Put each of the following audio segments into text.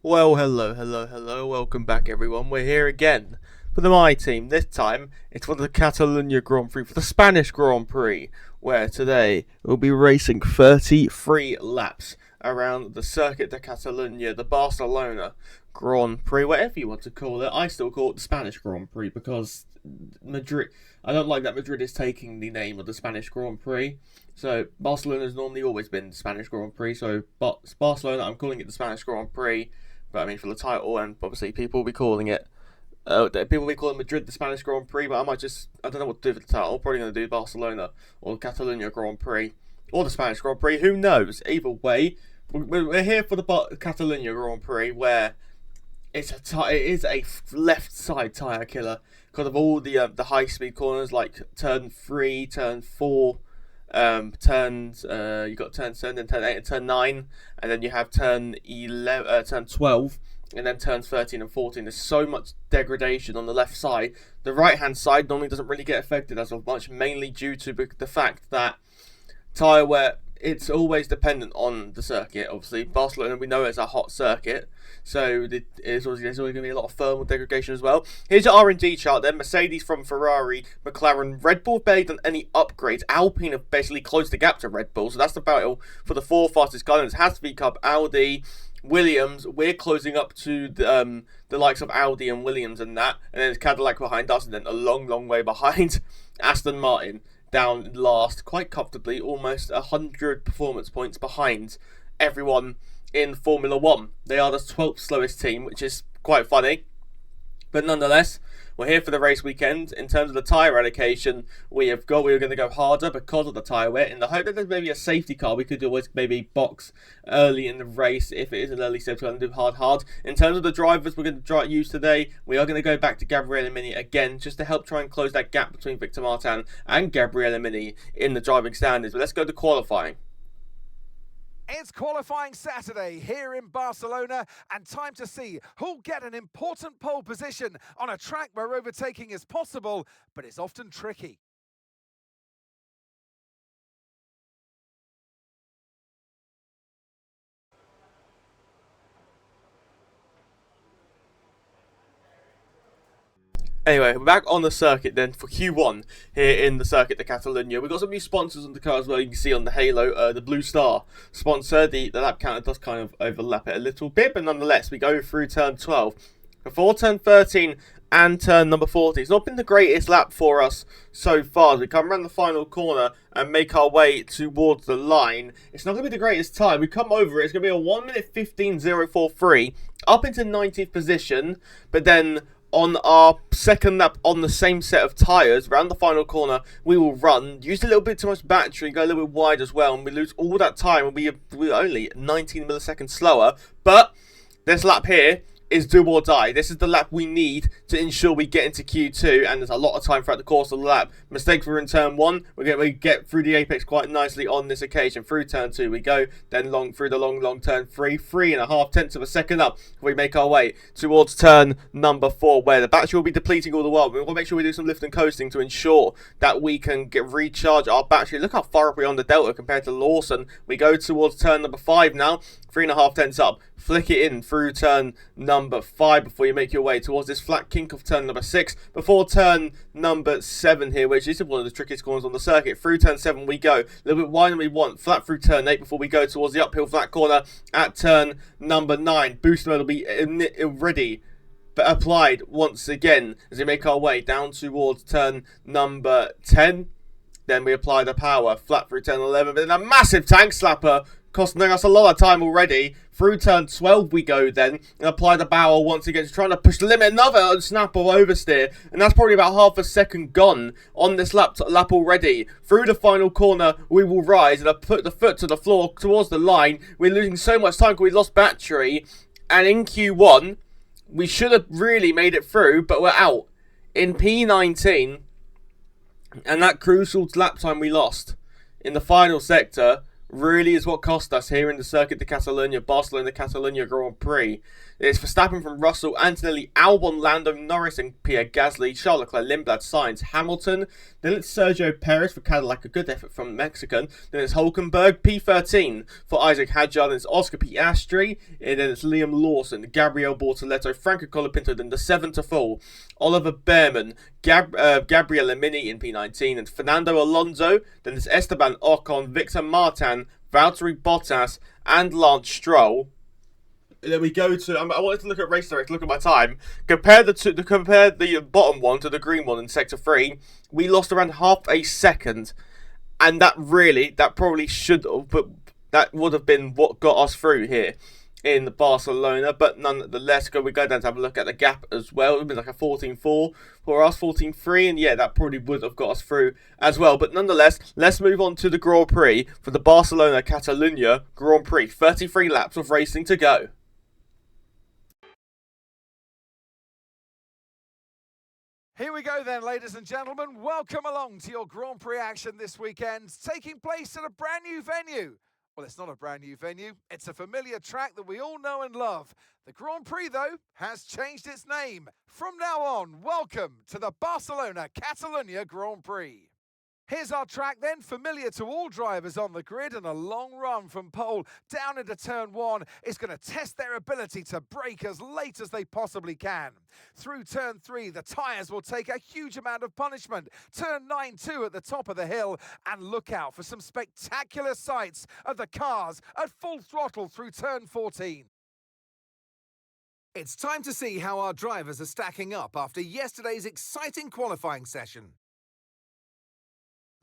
Well, hello, welcome back everyone. We're here again for the My Team. This time, it's for the Catalunya Grand Prix, for the Spanish Grand Prix, where today we'll be racing 33 laps around the Circuit de Catalunya, the Barcelona Grand Prix, whatever you want to call it. I still call it the Spanish Grand Prix because Madrid, I don't like that Madrid is taking the name of the Spanish Grand Prix. So Barcelona has normally always been the Spanish Grand Prix, so but Barcelona, I'm calling it the Spanish Grand Prix. But I mean, for the title, and obviously people will be calling it, people will be calling Madrid the Spanish Grand Prix. But I don't know what to do for the title. I'm probably going to do Barcelona or Catalunya Grand Prix or the Spanish Grand Prix. Who knows? Either way, we're here for the Catalunya Grand Prix, where it is a left side tyre killer because of all the high speed corners like turn 3, turn 4. Turns you got turn 7, then turn 8 and turn 9, and then you have turn 11, turn 12, and then turns 13 and 14. There's so much degradation on the left side. The right hand side normally doesn't really get affected as much, mainly due to the fact that tyre wear, it's always dependent on the circuit. Obviously, Barcelona, we know it's a hot circuit, so there's always going to be a lot of thermal degradation as well. Here's your R&D chart then. Mercedes from Ferrari, McLaren, Red Bull barely done any upgrades. Alpine have basically closed the gap to Red Bull, so that's the battle for the 4 fastest guys. It has to be Cup, Audi, Williams. We're closing up to the likes of Audi and Williams and that, and then there's Cadillac behind us, and then a long way behind Aston Martin. Down last quite comfortably, almost 100 performance points behind everyone in Formula 1. They are the 12th slowest team, which is quite funny. But nonetheless, we're here for the race weekend. In terms of the tyre allocation, we're going to go harder because of the tyre wear. In the hope that there's maybe a safety car, we could always maybe box early in the race. If it is an early step, we're going to do hard. In terms of the drivers we're going to use today, we are going to go back to Gabriele Mini again, just to help try and close that gap between Victor Martin and Gabriele Mini in the driving standards. But let's go to qualifying. It's qualifying Saturday here in Barcelona, and time to see who'll get an important pole position on a track where overtaking is possible, but it's often tricky. Anyway, we're back on the circuit then for Q1 here in the Circuit de Catalunya. We've got some new sponsors on the car as well. You can see on the halo, the Blue Star sponsor. The lap counter does kind of overlap it a little bit, but nonetheless, we go through turn 12. Before turn 13 and turn number 40. It's not been the greatest lap for us so far. As we come around the final corner and make our way towards the line, it's not going to be the greatest time. We come over it, it's going to be a 1 minute 15.043, up into 90th position, but then on our second lap on the same set of tyres, around the final corner, we will run, use a little bit too much battery, go a little bit wide as well, and we lose all that time, and we're only 19 milliseconds slower. But this lap here is do or die. This is the lap we need to ensure we get into Q2, and there's a lot of time throughout the course of the lap. Mistakes were in turn 1. We get through the apex quite nicely on this occasion. Through turn 2 we go, then through the long turn 3, 3.5 tenths of a second up. We make our way towards turn number 4, where the battery will be depleting all the while. We want to make sure we do some lift and coasting to ensure that we can recharge our battery. Look how far up we are on the delta compared to Lawson. We go towards turn number 5 now, 3.5 tenths up. Flick it in through turn number 5 before you make your way towards this flat kink of turn number 6. Before turn number 7 here, which is one of the trickiest corners on the circuit. Through turn 7 we go. A little bit wider than we want. Flat through turn 8 before we go towards the uphill flat corner at turn number 9. Boost mode will be ready, but applied once again as we make our way down towards turn number 10. Then we apply the power. Flat through turn 11. But then a massive tank slapper, costing us a lot of time already. Through turn 12 we go then, and apply the power once again, trying to push the limit. Another snap of oversteer, and that's probably about half a second gone on this lap already. Through the final corner we will rise, and I put the foot to the floor towards the line. We're losing so much time because we lost battery, and in Q1 we should have really made it through, but we're out in P19, and that crucial lap time we lost in the final sector really is what cost us here in the Circuit de Catalunya, Barcelona Catalunya Grand Prix. It's Verstappen from Russell, Antonelli, Albon, Lando, Norris and Pierre Gasly, Charles Leclerc, Lindblad, Sainz, Hamilton. Then it's Sergio Perez for Cadillac, a good effort from the Mexican. Then it's Hulkenberg, P13 for Isaac Hadjar. Then it's Oscar Piastri. And then it's Liam Lawson, Gabriel Bortoletto, Franco Colapinto. Then the 7 to fall, Oliver Behrman, Gabriel Lamini in P19, and Fernando Alonso. Then it's Esteban Ocon, Victor Martin, Valtteri Bottas, and Lance Stroll. And then we go to. I wanted to look at race direct. Look at my time. Compare the bottom one to the green one in sector 3. We lost around half a second, and that probably should have, but that would have been what got us through here in Barcelona. But nonetheless, we go down to have a look at the gap as well. It would have been like a 14.4 for us, 14.3, and yeah, that probably would have got us through as well. But nonetheless, let's move on to the Grand Prix for the Barcelona Catalunya Grand Prix. 33 laps of racing to go. Here we go then, ladies and gentlemen. Welcome along to your Grand Prix action this weekend, taking place at a brand new venue. Well, it's not a brand new venue. It's a familiar track that we all know and love. The Grand Prix, though, has changed its name. From now on, welcome to the Barcelona Catalunya Grand Prix. Here's our track then, familiar to all drivers on the grid, and a long run from pole down into turn 1 is going to test their ability to brake as late as they possibly can. Through turn 3, the tyres will take a huge amount of punishment. Turn 9-2 at the top of the hill, and look out for some spectacular sights of the cars at full throttle through turn 14. It's time to see how our drivers are stacking up after yesterday's exciting qualifying session.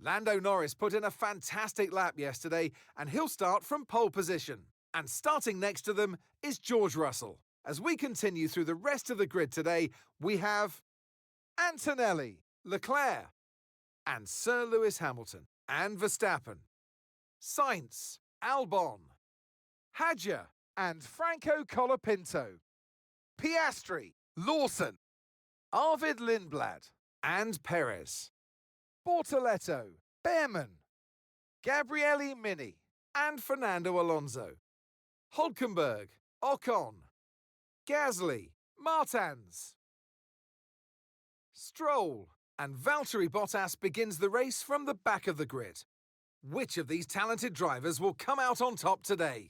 Lando Norris put in a fantastic lap yesterday, and he'll start from pole position. And starting next to them is George Russell. As we continue through the rest of the grid today, we have Antonelli, Leclerc, and Sir Lewis Hamilton, and Verstappen, Sainz, Albon, Hadjar, and Franco Colapinto, Piastri, Lawson, Arvid Lindblad, and Perez, Bortoletto, Behrman, Gabriele Mini, and Fernando Alonso, Hulkenberg, Ocon, Gasly, Martins, Stroll, and Valtteri Bottas begins the race from the back of the grid. Which of these talented drivers will come out on top today?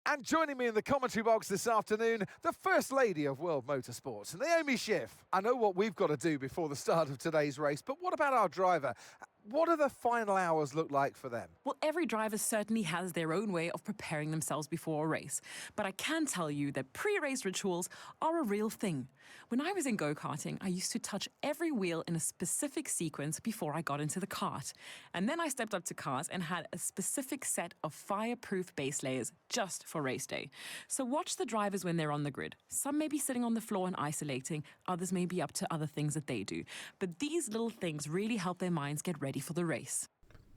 And joining me in the commentary box this afternoon, the First Lady of World Motorsports, Naomi Schiff. I know what we've got to do before the start of today's race, but what about our driver? What do the final hours look like for them? Well, every driver certainly has their own way of preparing themselves before a race. But I can tell you that pre-race rituals are a real thing. When I was in go-karting, I used to touch every wheel in a specific sequence before I got into the kart. And then I stepped up to cars and had a specific set of fireproof base layers just for race day. So watch the drivers when they're on the grid. Some may be sitting on the floor and isolating, others may be up to other things that they do. But these little things really help their minds get ready for the race.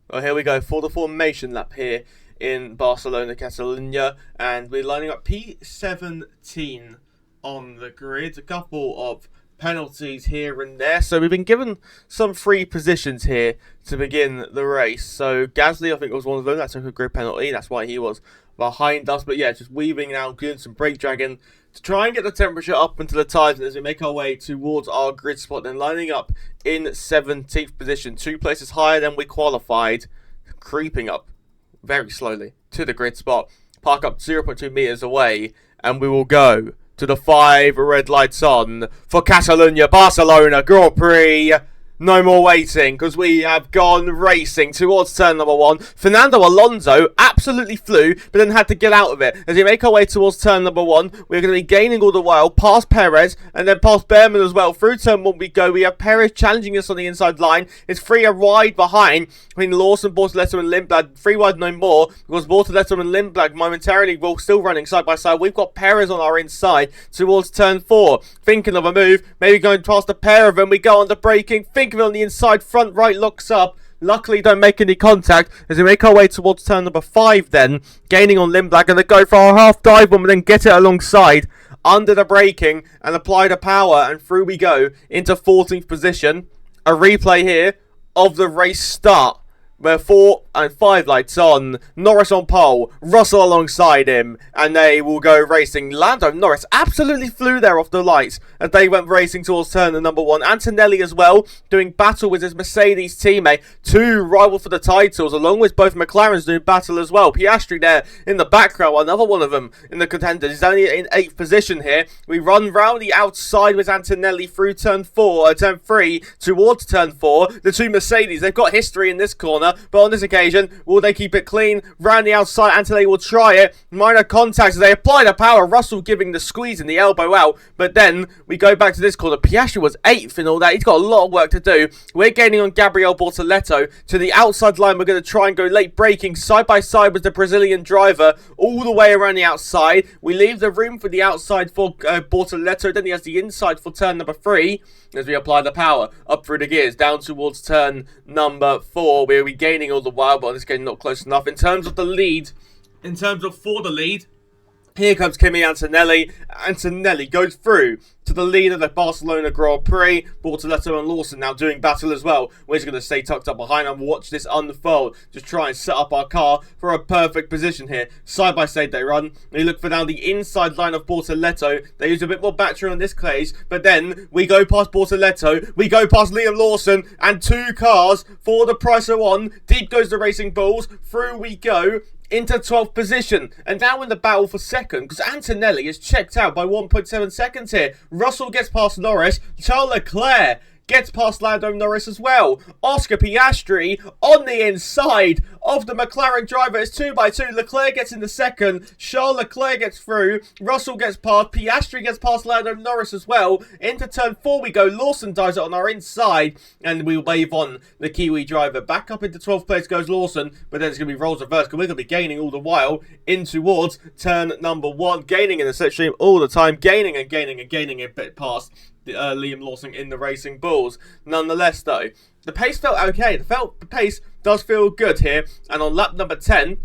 Well, here we go for the formation lap here in Barcelona, Catalunya, and we're lining up P17 on the grid. A couple of penalties here and there, so we've been given some free positions here to begin the race. So Gasly, I think, was one of them. That took a grid penalty. That's why he was behind us. But yeah, just weaving now, doing some brake dragging to try and get the temperature up into the tyres as we make our way towards our grid spot, and lining up in 17th position, 2 places higher than we qualified, creeping up very slowly to the grid spot, park up 0.2 meters away, and we will go to the 5 red lights on for Catalunya Barcelona Grand Prix. No more waiting, because we have gone racing towards turn number 1. Fernando Alonso absolutely flew, but then had to get out of it. As we make our way towards turn number 1, we're going to be gaining all the while, past Perez, and then past Behrman as well. Through turn 1 we go. We have Perez challenging us on the inside line. It's 3 wide behind, between Lawson, Bortoletto and Lindblad. 3 wide no more, because Bortoletto and Lindblad momentarily will still running side by side. We've got Perez on our inside towards turn 4. Thinking of a move, maybe going past a pair of them. We go on the braking. Think of it on the inside, front right locks up. Luckily don't make any contact as we make our way towards turn number 5 then. Gaining on Lindblad, going to go for our half dive one, but then get it alongside under the braking and apply the power, and through we go into 14th position. A replay here of the race start, where 4 and 5 lights on, Norris on pole, Russell alongside him, and they will go racing. Lando Norris absolutely flew there off the lights as they went racing towards turn number 1. Antonelli as well, doing battle with his Mercedes teammate. 2 rival for the titles, along with both McLarens doing battle as well. Piastri there in the background, another one of them in the contenders. He's only in 8th position here. We run round the outside with Antonelli through turn 3 towards turn 4. The 2 Mercedes, they've got history in this corner, but on this occasion, will they keep it clean? Round the outside, Antonelli will try it. Minor contacts as they apply the power. Russell giving the squeeze and the elbow out, but then we go back to this corner. Piastri was 8th in all that. He's got a lot of work to do. We're gaining on Gabriel Bortoleto to the outside line. We're going to try and go late braking side by side with the Brazilian driver all the way around the outside. We leave the room for the outside for Bortoleto. Then he has the inside for turn number 3 as we apply the power up through the gears down towards turn number 4. We'll be gaining all the while, but on this game not close enough. In terms of the lead, for the lead, here comes Kimi Antonelli. Antonelli goes through to the lead of the Barcelona Grand Prix. Bortoleto and Lawson now doing battle as well. We're just going to stay tucked up behind and watch this unfold. Just try and set up our car for a perfect position here. Side by side they run. They look for now the inside line of Bortoleto. They use a bit more battery on this case, but then we go past Bortoleto. We go past Liam Lawson and 2 cars for the price of 1. Deep goes the Racing Bulls. Through we go into 12th position, and now in the battle for second, because Antonelli is checked out by 1.7 seconds here. Russell gets past Norris. Charles Leclerc gets past Lando Norris as well. Oscar Piastri on the inside of the McLaren driver. It's 2x2. Leclerc gets in the second. Charles Leclerc gets through. Russell gets past. Piastri gets past Lando Norris as well. Into turn 4 we go. Lawson dives it on our inside, and we wave on the Kiwi driver. Back up into 12th place goes Lawson, but then it's going to be roles reversed because we're going to be gaining all the while in towards turn number 1. Gaining in the slipstream all the time. Gaining and gaining and gaining a bit past Liam Lawson in the Racing Bulls. Nonetheless, though, the pace felt okay. The pace does feel good here. And on lap number 10,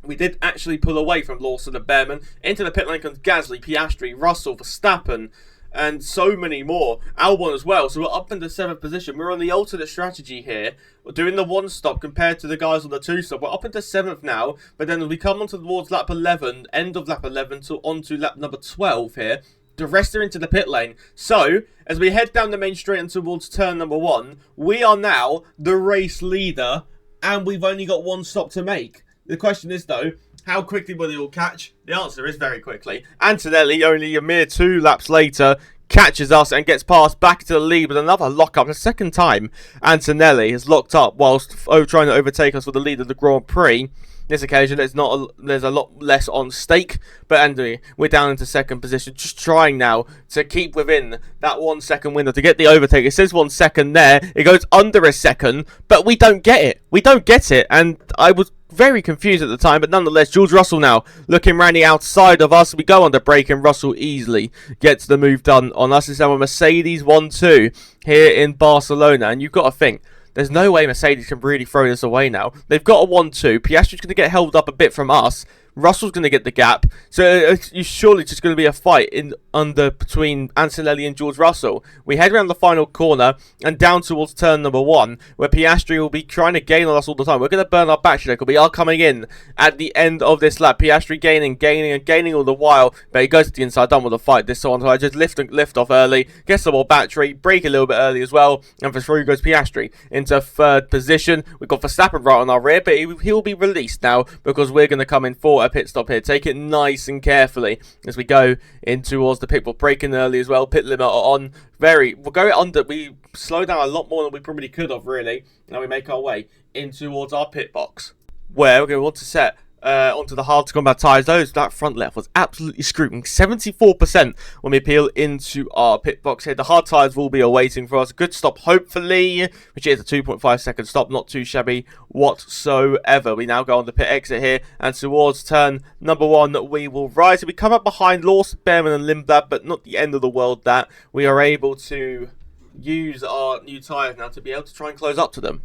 we did actually pull away from Lawson and Behrman. Into the pit lane comes Gasly, Piastri, Russell, Verstappen, and so many more. Albon as well. So we're up in the 7th position. We're on the alternate strategy here. We're doing the 1 stop compared to the guys on the 2 stop. We're up into 7th now. But then as we come on towards lap 11, end of lap 11 to onto lap number 12 here, the rest are into the pit lane. So, as we head down the main straight and towards turn number 1, we are now the race leader, and we've only got 1 stop to make. The question is, though, how quickly will they all catch? The answer is very quickly. Antonelli, only a mere 2 laps later, catches us and gets passed back to the lead with another lock-up. The second time Antonelli has locked up whilst trying to overtake us for the lead of the Grand Prix. This occasion, there's a lot less on stake, but anyway, we're down into 2nd position, just trying now to keep within that 1 second window to get the overtake. It says 1 second there, it goes under a second, but we don't get it. We don't get it, and I was very confused at the time, but nonetheless, George Russell now looking round the outside of us. We go under brake, and Russell easily gets the move done on us. It's our Mercedes 1-2 here in Barcelona, and you've got to think, there's no way Mercedes can really throw this away now. They've got a 1-2. Piastri's going to get held up a bit from us. Russell's going to get the gap. So it's surely just going to be a fight between Antonelli and George Russell. We head around the final corner and down towards turn number 1, where Piastri will be trying to gain on us all the time. We're going to burn our battery because we are coming in at the end of this lap. Piastri gaining all the while, but he goes to the inside. Done with the fight this one, so I just lift off early, get some more battery, brake a little bit early as well, and for through goes Piastri into 3rd position. We've got Verstappen right on our rear, but he will be released now because we're going to come in for a pit stop here. Take it nice and carefully as we go in towards the pit. We're braking early as well. Pit limit on. We'll go under. We slow down a lot more than we probably could have, really. Now we make our way in towards our pit box, where we're going to want to set onto the hard to combat tyres. That front left was absolutely screwing. 74% when we peel into our pit box here. The hard tyres will be awaiting for us. A good stop, hopefully, which is a 2.5 second stop. Not too shabby whatsoever. We now go on the pit exit here, and towards turn number 1 we will rise. We come up behind Lawson, Behrman and Lindblad, but not the end of the world that we are able to use our new tyres now to be able to try and close up to them.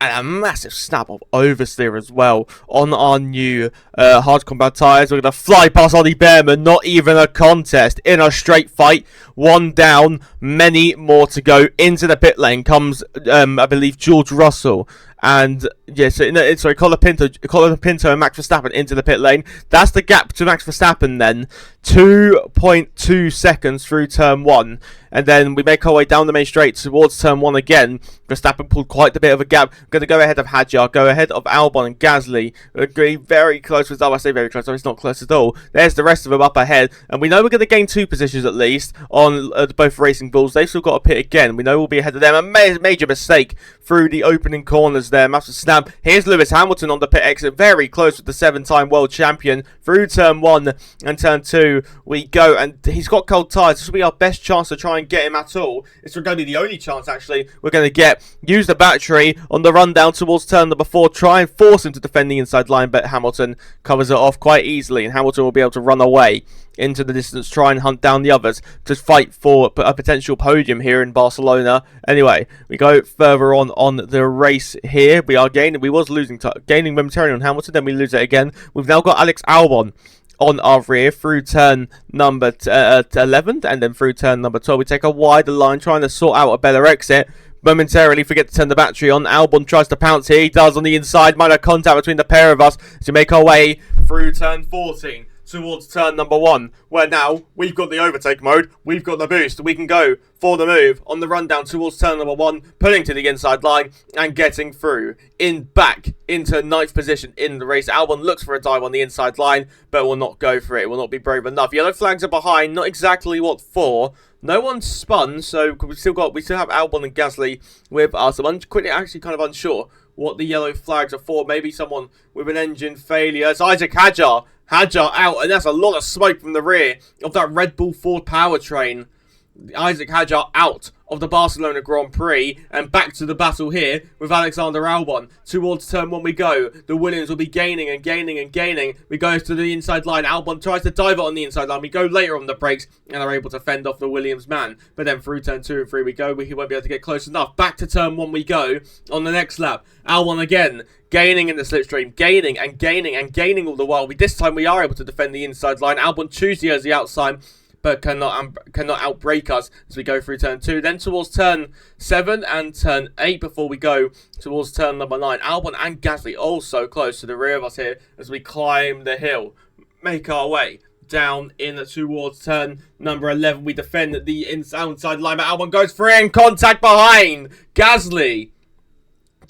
And a massive snap of oversteer as well on our new hard combat tyres. We're going to fly past Ollie Behrman. Not even a contest. In a straight fight. 1 down. Many more to go. Into the pit lane comes, I believe, George Russell and sorry, Colapinto and Max Verstappen into the pit lane. That's the gap to Max Verstappen then, 2.2 seconds through turn 1, and then we make our way down the main straight towards turn 1 again. Verstappen pulled quite a bit of a gap. We're going to go ahead of Hadjar, go ahead of Albon and Gasly. We're going to be very close with, I say very close, it's not close at all. There's the rest of them up ahead, and we know we're going to gain 2 positions at least on both Racing Bulls. They've still got a pit again. We know we'll be ahead of them. A major mistake through the opening corners there. Massive snap. Here's Lewis Hamilton on the pit exit, very close with the 7-time world champion. Through turn 1 and turn 2 we go, and he's got cold tyres. This will be our best chance to try and get him at all. It's going to be the only chance actually we're going to get. Use the battery on the run down towards turn number 4, try and force him to defend the inside line, but Hamilton covers it off quite easily, and Hamilton will be able to run away into the distance, try and hunt down the others to fight for a potential podium here in Barcelona. Anyway, we go further on the race here. We was gaining momentarily on Hamilton, then we lose it again. We've now got Alex Albon on our rear through turn number 11, and then through turn number 12 we take a wider line, trying to sort out a better exit. Momentarily forget to turn the battery on. Albon tries to pounce here. He does on the inside. Minor contact between the pair of us as we make our way through turn 14 towards turn number 1, where now we've got the overtake mode, we've got the boost, we can go for the move on the run down towards turn number 1, pulling to the inside line and getting through back into 9th position in the race. Albon looks for a dive on the inside line, but will not go for it. Will not be brave enough. Yellow flags are behind, not exactly what for. No one's spun, so we still have Albon and Gasly with us. I'm actually kind of unsure what the yellow flags are for. Maybe someone with an engine failure. It's Isaac Hadjar out, and that's a lot of smoke from the rear of that Red Bull Ford powertrain. Isaac Hadjar out of the Barcelona Grand Prix, and back to the battle here with Alexander Albon. Towards turn 1 we go. The Williams will be gaining and gaining and gaining. We go to the inside line. Albon tries to dive it on the inside line. We go later on the brakes and are able to fend off the Williams man. But then through turn 2 and 3 we go. He won't be able to get close enough. Back to turn 1 we go on the next lap. Albon again, gaining in the slipstream, gaining and gaining and gaining all the while. This time we are able to defend the inside line. Albon choosy as the outside, but cannot outbrake us as we go through turn 2. Then towards turn 7 and turn 8 before we go towards turn number 9. Albon and Gasly also close to the rear of us here as we climb the hill. Make our way down in towards turn number 11. We defend the inside line, but Albon goes free in contact behind Gasly.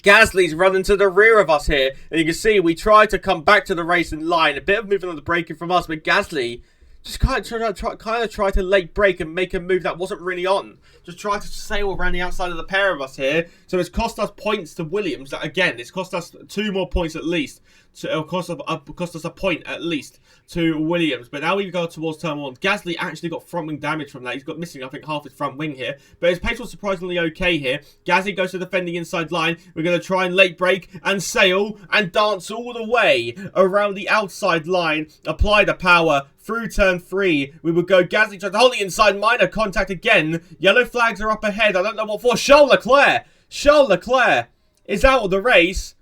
Gasly's running to the rear of us here, and you can see we try to come back to the racing line. A bit of movement on the braking from us, but Gasly just kind of try to late brake and make a move that wasn't really on. Just try to sail around the outside of the pair of us here. So it's cost us points to Williams. Again, it's cost us 2 more points at least. So it'll cost us a point at least to Williams. But now we go towards turn 1. Gasly actually got front wing damage from that. He's got missing, I think, half his front wing here. But his pace was surprisingly okay here. Gasly goes to defend the inside line. We're going to try and late brake and sail and dance all the way around the outside line. Apply the power. Through turn 3, we would go. Gasly tries to hold the inside. Minor contact again. Yellow flags are up ahead. I don't know what for. Charles Leclerc is out of the race.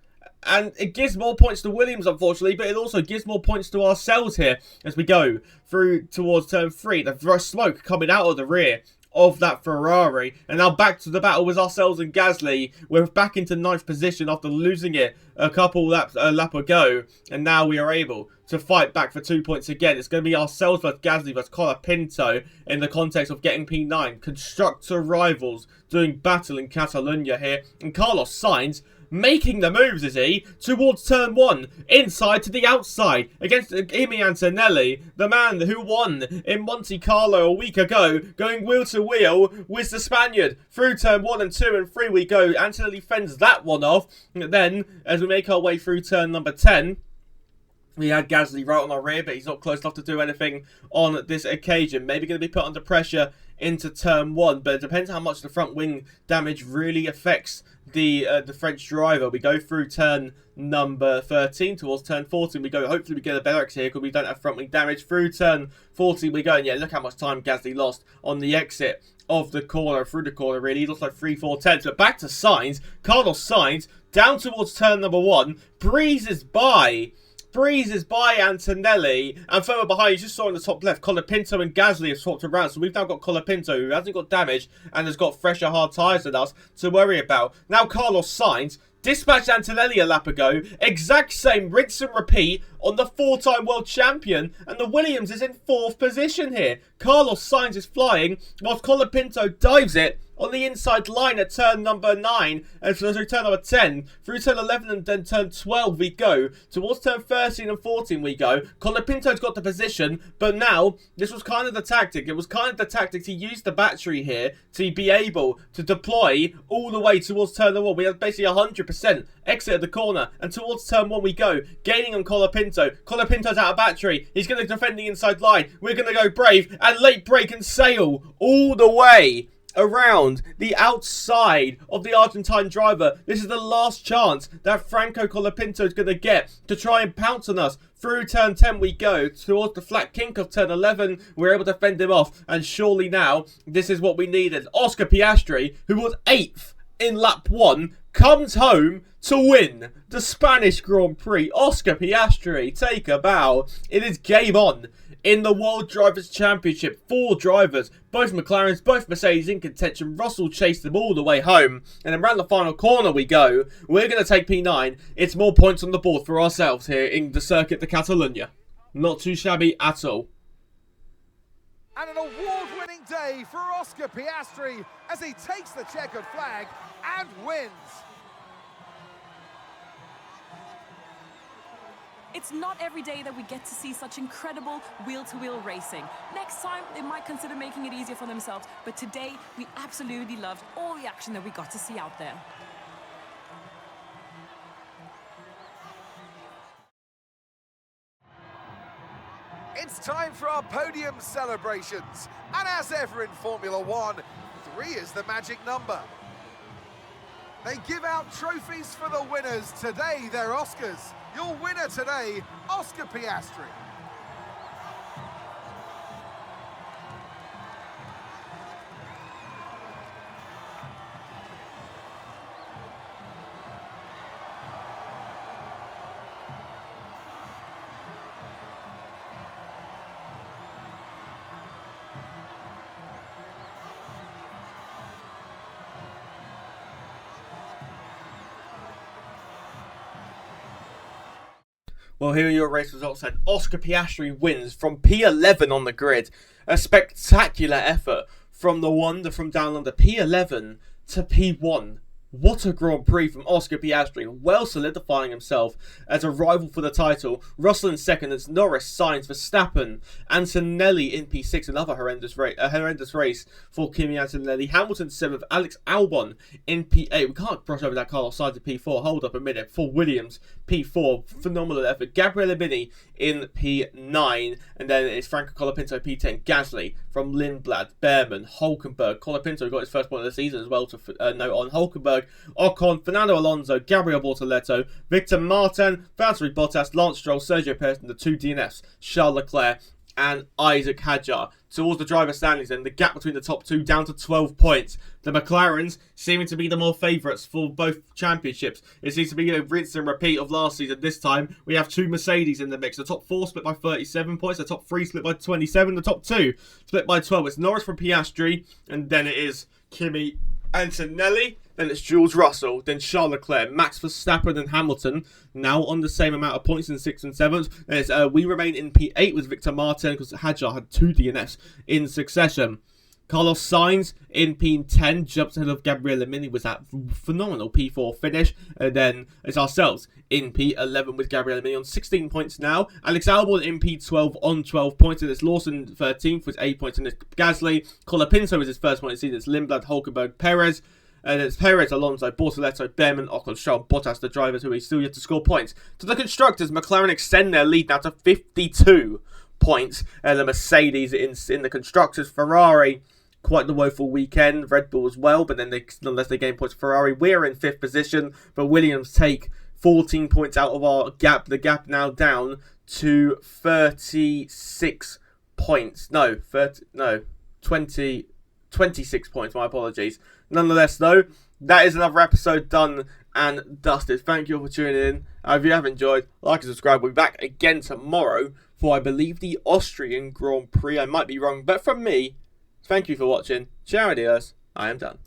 And it gives more points to Williams, unfortunately, but it also gives more points to ourselves here as we go through towards turn 3. The smoke coming out of the rear of that Ferrari. And now back to the battle with ourselves and Gasly. We're back into 9th position after losing it a lap ago. And now we are able to fight back for 2 points again. It's going to be ourselves versus Gasly versus Colapinto in the context of getting P9. Constructor rivals doing battle in Catalunya here. And Carlos Sainz making the moves, is he? Towards turn 1, inside to the outside, against Imi Antonelli, the man who won in Monte Carlo a week ago, going wheel to wheel with the Spaniard. Through turn 1 and 2 and 3 we go. Antonelli fends that one off. And then, as we make our way through turn number 10, we had Gasly right on our rear, but he's not close enough to do anything on this occasion. Maybe going to be put under pressure into turn 1, but it depends how much the front wing damage really affects the French driver. We go through turn number 13 towards turn 14. We go. Hopefully we get a better exit here because we don't have front wing damage. Through turn 14 we go, and yeah, look how much time Gasly lost on the exit of the corner, through the corner really. He lost like 3-4 tenths. But back to Sainz. Carlos Sainz down towards turn number 1. breezes by Antonelli, and further behind, you just saw in the top left, Colapinto and Gasly have swapped around, so we've now got Colapinto, who hasn't got damage and has got fresher hard tyres than us to worry about. Now Carlos Sainz dispatched Antonelli a lap ago. Exact same rinse and repeat on the 4-time world champion, and the Williams is in 4th position here. Carlos Sainz is flying, whilst Colapinto dives it on the inside line at turn number 9, and through turn number 10, through turn 11 and then turn 12 we go. Towards turn 13 and 14 we go. Colapinto's got the position, but now, this was kind of the tactic. It was kind of the tactic to use the battery here to be able to deploy all the way towards turn 1. We have basically 100% exit of the corner, and towards turn 1 we go, gaining on Colapinto. Colapinto's out of battery. He's going to defend the inside line. We're going to go brave and late break and sail all the way around the outside of the Argentine driver. This is the last chance that Franco Colapinto is going to get to try and pounce on us. Through turn 10 we go, towards the flat kink of turn 11. We're able to fend him off, and surely now, this is what we needed. Oscar Piastri, who was 8th in lap 1, comes home to win the Spanish Grand Prix. Oscar Piastri, take a bow. It is game on in the World Drivers' Championship. 4 drivers, both McLarens, both Mercedes in contention. Russell chased them all the way home. And then around the final corner we go. We're going to take P9. It's more points on the board for ourselves here in the circuit de Catalunya. Not too shabby at all. And an award-winning day for Oscar Piastri as he takes the checkered flag and wins. It's not every day that we get to see such incredible wheel-to-wheel racing. Next time, they might consider making it easier for themselves, but today, we absolutely loved all the action that we got to see out there. It's time for our podium celebrations. And as ever in Formula One, 3 is the magic number. They give out trophies for the winners. Today, they're Oscars. Your winner today, Oscar Piastri. Well, here are your race results then. Oscar Piastri wins from P11 on the grid. A spectacular effort from the wonder from down under P11 to P1. What a Grand Prix from Oscar Piastri, well solidifying himself as a rival for the title. Russell in second, it's Norris, Sainz, Verstappen, Antonelli in P6, another horrendous race for Kimi Antonelli. Hamilton 7th, Alex Albon in P8. We can't brush over that Carlos Sainz in P4, hold up a minute. For Williams, P4, phenomenal effort. Gabriele Mini in P9, and then it's Franco Colapinto P10. Gasly from Lindblad, Behrman, Hulkenberg. Colapinto got his first point of the season as well to note on. Hulkenberg, Ocon, Fernando Alonso, Gabriel Bortoleto, Victor Martin, Valtteri Bottas, Lance Stroll, Sergio Perez, and the 2 DNFs, Charles Leclerc and Isaac Hadjar. Towards the driver standings, and the gap between the top 2 down to 12 points. The McLarens seeming to be the more favourites for both championships. It seems to be a rinse and repeat of last season. This time, we have 2 Mercedes in the mix. The top 4 split by 37 points. The top 3 split by 27. The top 2 split by 12. It's Norris from Piastri, and then it is Kimi Antonelli. Then it's Jules Russell, then Charles Leclerc, Max Verstappen and Hamilton, now on the same amount of points in 6th and 7th. There's, we remain in P8 with Victor Martin because Hadjar had 2 DNFs in succession. Carlos Sainz in P10 jumps ahead of Gabriele Mini with that phenomenal P4 finish. And then it's ourselves in P11 with Gabriele Mini on 16 points now. Alex Albon in P12 on 12 points. And it's Lawson 13th with 8 points. And it's Gasly. Colapinto is his first point of the season. It's Lindblad, Hulkenberg, Perez. And it's Perez, Alonso, Bortoleto, Behrman, Ocon, Stroll, Bottas, the drivers who are still yet to score points. To the constructors, McLaren extend their lead now to 52 points. And the Mercedes in the constructors, Ferrari, quite the woeful weekend. Red Bull as well, but then nonetheless they gain points. Ferrari, we're in 5th position, but Williams take 14 points out of our gap. The gap now down to 36 points. 26 points, my apologies. Nonetheless, though, that is another episode done and dusted. Thank you all for tuning in. If you have enjoyed, like and subscribe. We'll be back again tomorrow for, I believe, the Austrian Grand Prix. I might be wrong, but from me, thank you for watching. Ciao, adios. I am done.